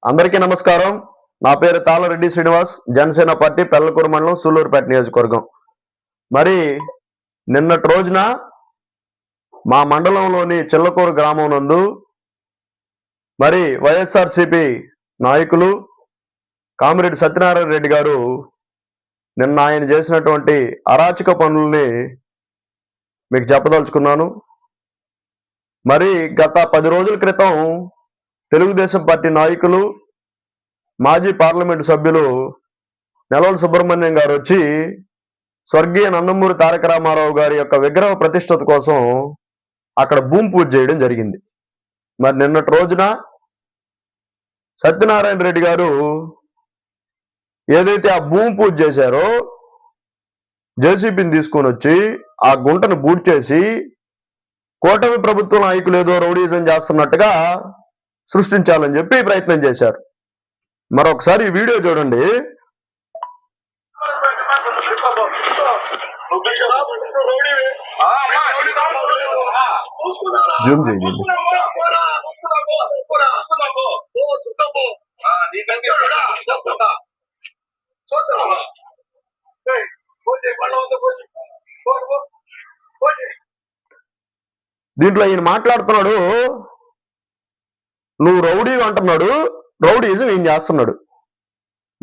అందరికీ నమస్కారం. నా పేరు తాళరెడ్డి శ్రీనివాస్, జనసేన పార్టీ పెళ్లకూరు మండలం సూళ్లూరుపేట నియోజకవర్గం. మరి నిన్నటి రోజున మా మండలంలోని చిల్లకూరు గ్రామం నందు మరి వైఎస్ఆర్సీపీ నాయకులు కామిరెడ్డి సత్యనారాయణ రెడ్డి గారు నిన్న ఆయన చేసినటువంటి అరాచక పనుల్ని మీకు చెప్పదలుచుకున్నాను. మరి గత 10 రోజుల క్రితం తెలుగుదేశం పార్టీ నాయకులు మాజీ పార్లమెంటు సభ్యులు నెలవల సుబ్రహ్మణ్యం గారు వచ్చి స్వర్గీయ నందమూరి తారక రామారావు గారి యొక్క విగ్రహ ప్రతిష్టత కోసం అక్కడ భూమి పూజ చేయడం జరిగింది. మరి నిన్నటి రోజున సత్యనారాయణ రెడ్డి గారు ఏదైతే ఆ భూమి పూజ చేశారో జేసీబీని తీసుకొని వచ్చి ఆ గుంటను బూడ్చేసి కూటమి ప్రభుత్వ నాయకులు ఏదో రౌడీజం చేస్తున్నట్టుగా సృష్టించాలని చెప్పి ప్రయత్నం చేశారు. మరొకసారి ఈ వీడియో చూడండి. జూమ్ చేయండి. దీంట్లో ఈయన మాట్లాడుతున్నాడు, నువ్వు రౌడీ అంటున్నాడు, రౌడీజం ఈయన చేస్తున్నాడు.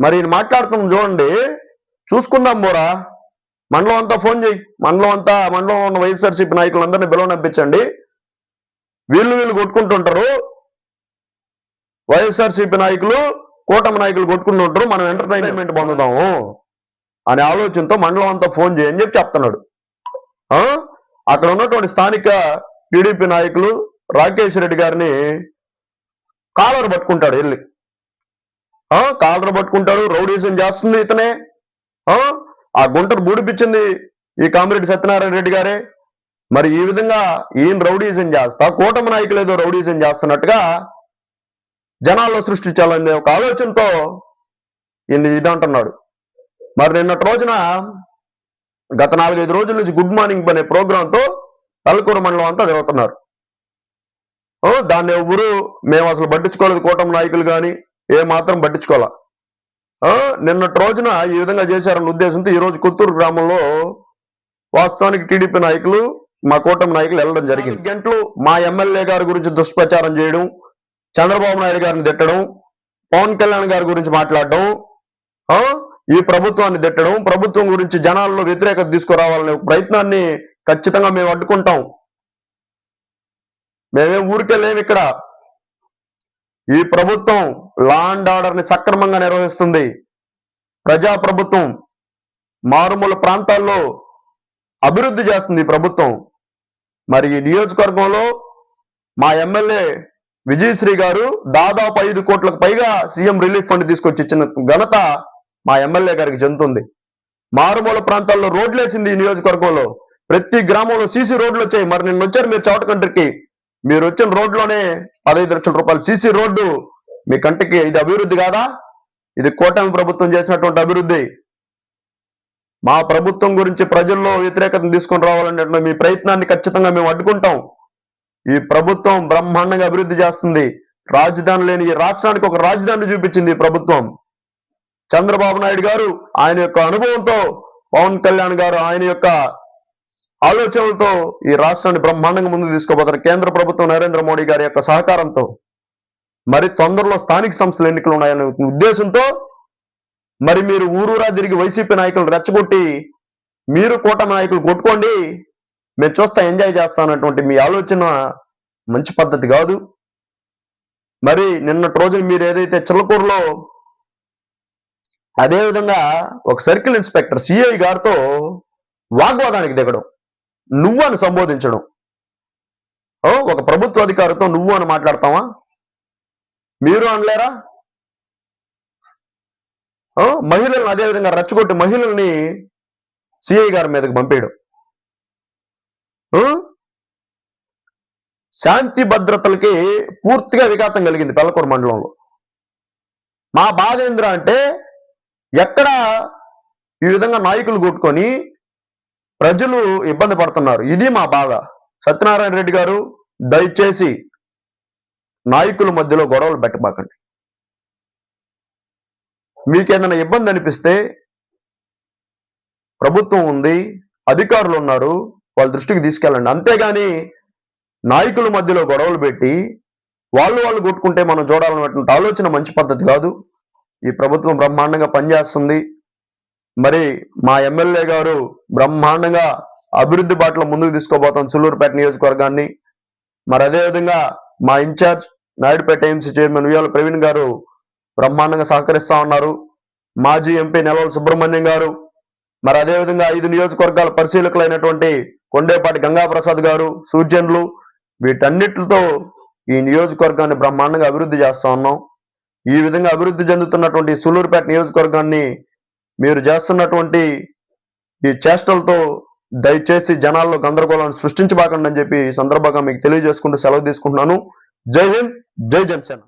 మరి ఈయన మాట్లాడుతున్నాం చూడండి, చూసుకుందాం బోరా. మండలం అంతా ఫోన్ చేయి, మండలం ఉన్న వైఎస్ఆర్సీపీ నాయకులందరినీ పిలవనంపించండి. వీళ్ళు కొట్టుకుంటుంటారు, వైఎస్ఆర్సీపీ నాయకులు కూటమి నాయకులు కొట్టుకుంటుంటారు, మనం ఎంటర్టైన్మెంట్ పొందుదాము అనే ఆలోచనతో మండలం అంతా ఫోన్ చేయని చెప్పి చెప్తున్నాడు. అక్కడ ఉన్నటువంటి స్థానిక టీడీపీ నాయకులు రాకేష్ రెడ్డి గారిని కాలర్ పట్టుకుంటాడు, వెళ్ళి కాలర్ పట్టుకుంటాడు. రౌడీజం చేస్తుంది ఇతనే. ఆ గుంటను బూడిపించింది ఈ కామిరెడ్డి సత్యనారాయణ రెడ్డి గారే. మరి ఈ విధంగా ఈయన రౌడీజం చేస్తా కూటమి నాయకులు ఏదో రౌడీజం చేస్తున్నట్టుగా జనాల్లో సృష్టించాలనే ఒక ఆలోచనతో ఈయన ఇదంటున్నాడు. మరి నిన్నటి రోజున గత 4-5 రోజుల నుంచి గుడ్ మార్నింగ్ అనే ప్రోగ్రాంతో పెళ్లకూరు మండలం అంతా తిరుగుతున్నారు. దాన్ని ఎవరు మేము అసలు పట్టించుకోలేదు, కూటమి నాయకులు కానీ ఏ మాత్రం పట్టించుకోవాలా. నిన్నటి రోజున ఈ విధంగా చేశారన్న ఉద్దేశంతో ఈరోజు కొత్తూరు గ్రామంలో వాస్తవానికి టీడీపీ నాయకులు మా కూటమి నాయకులు వెళ్ళడం జరిగింది. గంటలు మా ఎమ్మెల్యే గారి గురించి దుష్ప్రచారం చేయడం, చంద్రబాబు నాయుడు గారిని తిట్టడం, పవన్ కళ్యాణ్ గారి గురించి మాట్లాడడం, ఈ ప్రభుత్వాన్ని తిట్టడం, ప్రభుత్వం గురించి జనాల్లో వ్యతిరేకత తీసుకురావాలనే ప్రయత్నాన్ని ఖచ్చితంగా మేము అడ్డుకుంటాం. మేమేం ఊరికెళ్ళేమి. ఇక్కడ ఈ ప్రభుత్వం లా అండ్ ఆర్డర్ ని సక్రమంగా నిర్వహిస్తుంది. ప్రజాప్రభుత్వం మారుమూల ప్రాంతాల్లో అభివృద్ధి చేస్తుంది ఈ ప్రభుత్వం. మరి ఈ నియోజకవర్గంలో మా ఎమ్మెల్యే విజయశ్రీ గారు దాదాపు 5 కోట్లకు పైగా సీఎం రిలీఫ్ ఫండ్ తీసుకొచ్చి ఇచ్చిన ఘనత మా ఎమ్మెల్యే గారికి చెందుతుంది. మారుమూల ప్రాంతాల్లో రోడ్లు వేసింది ఈ నియోజకవర్గంలో. ప్రతి గ్రామంలో సీసీ రోడ్లు వచ్చాయి. మరి నిన్న వచ్చారు మీరు చౌట కంట్రీకి, మీరు వచ్చిన రోడ్లోనే 15 లక్షల రూపాయలు సీసీ రోడ్డు మీ కంటికి. ఇది అభివృద్ధి కాదా? ఇది కూటమి ప్రభుత్వం చేసినటువంటి అభివృద్ధి. మా ప్రభుత్వం గురించి ప్రజల్లో వ్యతిరేకతను తీసుకొని రావాలనే మీ ప్రయత్నాన్ని ఖచ్చితంగా మేము అడ్డుకుంటాం. ఈ ప్రభుత్వం బ్రహ్మాండంగా అభివృద్ధి చేస్తుంది. రాజధాని లేని ఈ రాష్ట్రానికి ఒక రాజధాని చూపించింది ఈ ప్రభుత్వం. చంద్రబాబు నాయుడు గారు ఆయన యొక్క అనుభవంతో, పవన్ కళ్యాణ్ గారు ఆయన యొక్క ఆలోచనలతో ఈ రాష్ట్రాన్ని బ్రహ్మాండంగా ముందుకు తీసుకోబోతున్నారు. కేంద్ర ప్రభుత్వం నరేంద్ర మోడీ గారి యొక్క సహకారంతో. మరి తొందరలో స్థానిక సంస్థల ఎన్నికలు ఉన్నాయనే ఉద్దేశంతో మరి మీరు ఊరూరా తిరిగి వైసీపీ నాయకులు రెచ్చగొట్టి మీరు కూటమి నాయకులు కొట్టుకోండి, మేము చూస్తా ఎంజాయ్ చేస్తానటువంటి మీ ఆలోచన మంచి పద్ధతి కాదు. మరి నిన్నటి రోజున మీరు ఏదైతే చిల్లకూరులో అదేవిధంగా ఒక సర్కిల్ ఇన్స్పెక్టర్ సిఐ గారితో వాగ్వాదానికి దిగడం, నువ్వు అని సంబోధించడం, ఒక ప్రభుత్వ అధికారితో నువ్వు అని మాట్లాడతావా? మీరు అనలేరా? మహిళలను అదేవిధంగా రెచ్చగొట్టి మహిళల్ని సిఐ గారి మీదకి పంపేయడం, శాంతి భద్రతలకి పూర్తిగా విఘాతం కలిగింది పెళ్లకూరు మండలంలో. మా బాధ ఏంద్రా అంటే ఎక్కడ ఈ విధంగా నాయకులు కొట్టుకొని ప్రజలు ఇబ్బంది పడుతున్నారు. ఇది మా బాధ. సత్యనారాయణ రెడ్డి గారు దయచేసి నాయకుల మధ్యలో గొడవలు పెట్టబాకండి. మీకేదైనా ఇబ్బంది అనిపిస్తే ప్రభుత్వం ఉంది, అధికారులు ఉన్నారు, వాళ్ళ దృష్టికి తీసుకెళ్ళండి. అంతేగాని నాయకుల మధ్యలో గొడవలు పెట్టి వాళ్ళు కొట్టుకుంటే మనం చూడాలన్నటువంటి ఆలోచన మంచి పద్ధతి కాదు. ఈ ప్రభుత్వం బ్రహ్మాండంగా పనిచేస్తుంది. మరి మా ఎమ్మెల్యే గారు బ్రహ్మాండంగా అభివృద్ధి బాటలో ముందుకు తీసుకోబోతాం సూళ్లూరుపేట నియోజకవర్గాన్ని. మరి అదేవిధంగా మా ఇన్ఛార్జ్ నాయుడుపేట ఏఎంసీ చైర్మన్ ఉయ్యాల ప్రవీణ్ గారు బ్రహ్మాండంగా సహకరిస్తా ఉన్నారు. మాజీ ఎంపీ నెలవల సుబ్రహ్మణ్యం గారు, మరి అదేవిధంగా 5 నియోజకవర్గాల పరిశీలకులైనటువంటి కొండేపాటి గంగాప్రసాద్ గారు, సూర్జన్లు, వీటన్నిటితో ఈ నియోజకవర్గాన్ని బ్రహ్మాండంగా అభివృద్ధి చేస్తా ఉన్నాం. ఈ విధంగా అభివృద్ధి చెందుతున్నటువంటి సూళ్లూరుపేట నియోజకవర్గాన్ని మీరు చేస్తున్నటువంటి ఈ చేష్టలతో దయచేసి జనాల్లో గందరగోళాన్ని సృష్టించబాకండి అని చెప్పి ఈ సందర్భంగా మీకు తెలియజేసుకుంటూ సెలవు తీసుకుంటున్నాను. జై హింద్, జై జనసేన.